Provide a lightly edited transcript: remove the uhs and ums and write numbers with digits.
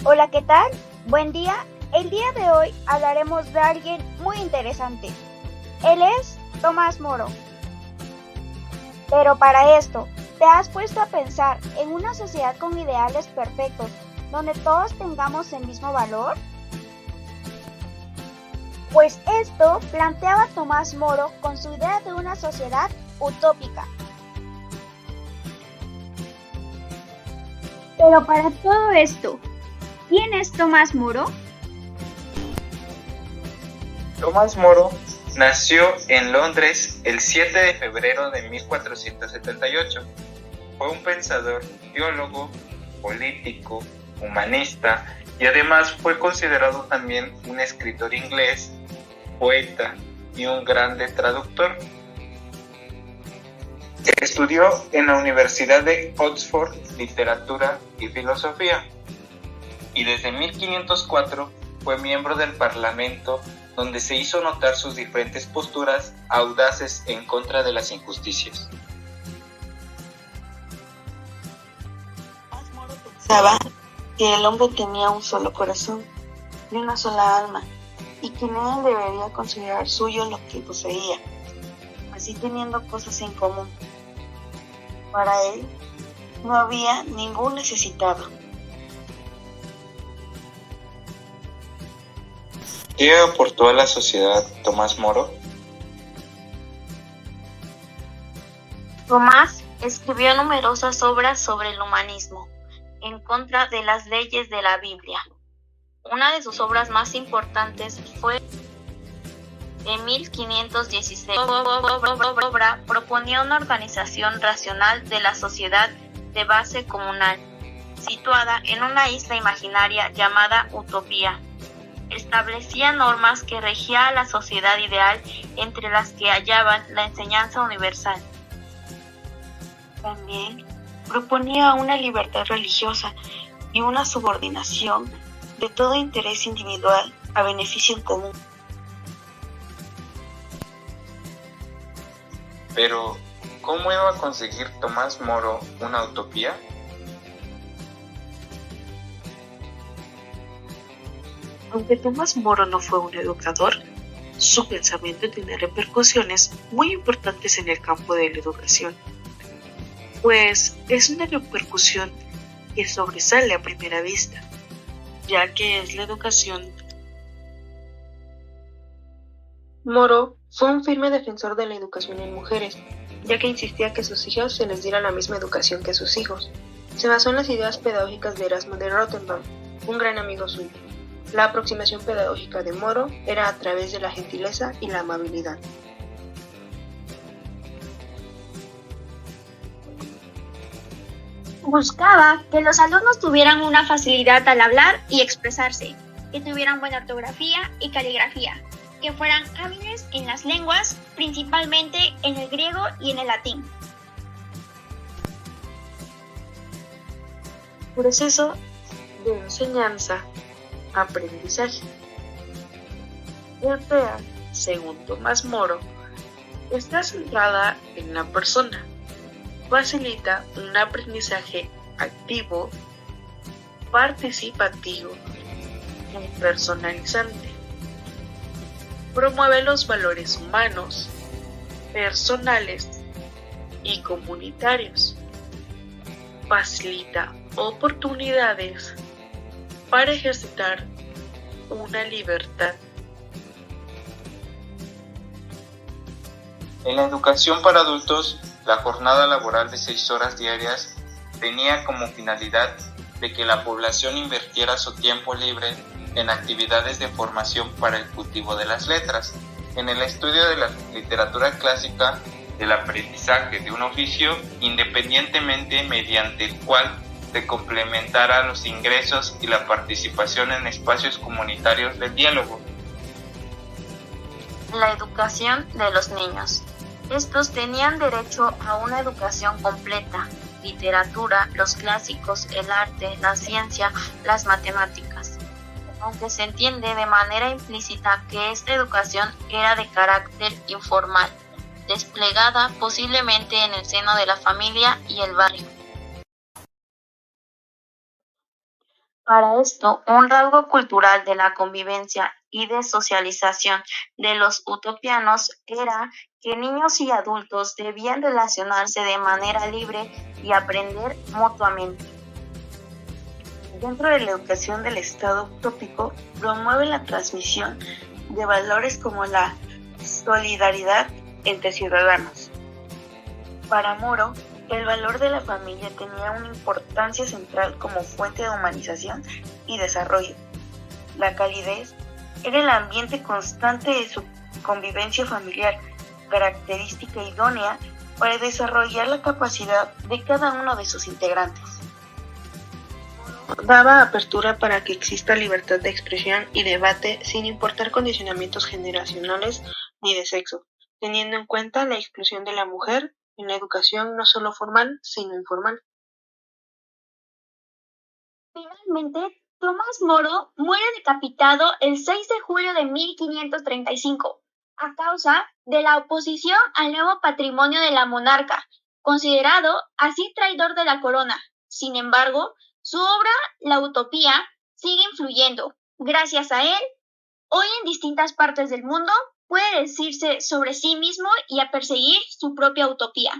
Hola, ¿qué tal? Buen día. El día de hoy hablaremos de alguien muy interesante. Él es Tomás Moro. Pero para esto, ¿te has puesto a pensar en una sociedad con ideales perfectos, donde todos tengamos el mismo valor? Pues esto planteaba Tomás Moro con su idea de una sociedad utópica. Pero para todo esto, ¿quién es Tomás Moro? Tomás Moro nació en Londres el 7 de febrero de 1478. Fue un pensador, teólogo, político, humanista y además fue considerado también un escritor inglés, poeta y un grande traductor. Estudió en la Universidad de Oxford literatura y filosofía y desde 1504 fue miembro del Parlamento, donde se hizo notar sus diferentes posturas audaces en contra de las injusticias. Moro pensaba que el hombre tenía un solo corazón y una sola alma, y que él debería considerar suyo lo que poseía, así teniendo cosas en común. Para él no había ningún necesitado. ¿Qué aportó a la sociedad Tomás Moro? Tomás escribió numerosas obras sobre el humanismo, en contra de las leyes de la Biblia. Una de sus obras más importantes fue en 1516. Obra proponía una organización racional de la sociedad de base comunal, situada en una isla imaginaria llamada Utopía. Establecía normas que regían a la sociedad ideal, entre las que hallaban la enseñanza universal. También proponía una libertad religiosa y una subordinación de todo interés individual a beneficio en común. Pero, ¿cómo iba a conseguir Tomás Moro una utopía? Aunque Tomás Moro no fue un educador, su pensamiento tiene repercusiones muy importantes en el campo de la educación, pues es una repercusión que sobresale a primera vista, ya que es la educación. Moro fue un firme defensor de la educación en mujeres, ya que insistía que a sus hijas se les diera la misma educación que a sus hijos. Se basó en las ideas pedagógicas de Erasmo de Rotterdam, un gran amigo suyo. La aproximación pedagógica de Moro era a través de la gentileza y la amabilidad. Buscaba que los alumnos tuvieran una facilidad al hablar y expresarse, que tuvieran buena ortografía y caligrafía, que fueran hábiles en las lenguas, principalmente en el griego y en el latín. Proceso de enseñanza, aprendizaje. El PEA, según Tomás Moro, está centrada en la persona. Facilita un aprendizaje activo, participativo y personalizante. Promueve los valores humanos, personales y comunitarios. Facilita oportunidades para ejercitar una libertad. En la educación para adultos, la jornada laboral de 6 horas diarias tenía como finalidad de que la población invirtiera su tiempo libre en actividades de formación para el cultivo de las letras, en el estudio de la literatura clásica, del aprendizaje de un oficio, independientemente mediante el cual se complementara los ingresos y la participación en espacios comunitarios de diálogo. La educación de los niños. Estos tenían derecho a una educación completa: literatura, los clásicos, el arte, la ciencia, las matemáticas. Aunque se entiende de manera implícita que esta educación era de carácter informal, desplegada posiblemente en el seno de la familia y el barrio. Para esto, un rasgo cultural de la convivencia y de socialización de los utopianos era que niños y adultos debían relacionarse de manera libre y aprender mutuamente. Dentro de la educación del Estado utópico, promueve la transmisión de valores como la solidaridad entre ciudadanos. Para Moro, el valor de la familia tenía una importancia central como fuente de humanización y desarrollo. La calidez era el ambiente constante de su convivencia familiar, característica idónea para desarrollar la capacidad de cada uno de sus integrantes. Daba apertura para que exista libertad de expresión y debate sin importar condicionamientos generacionales ni de sexo, teniendo en cuenta la exclusión de la mujer en la educación no solo formal, sino informal. Finalmente, Tomás Moro muere decapitado el 6 de julio de 1535 a causa de la oposición al nuevo patrimonio de la monarca, considerado así traidor de la corona. Sin embargo, su obra, La Utopía, sigue influyendo. Gracias a él, hoy en distintas partes del mundo puede decirse sobre sí mismo y a perseguir su propia utopía.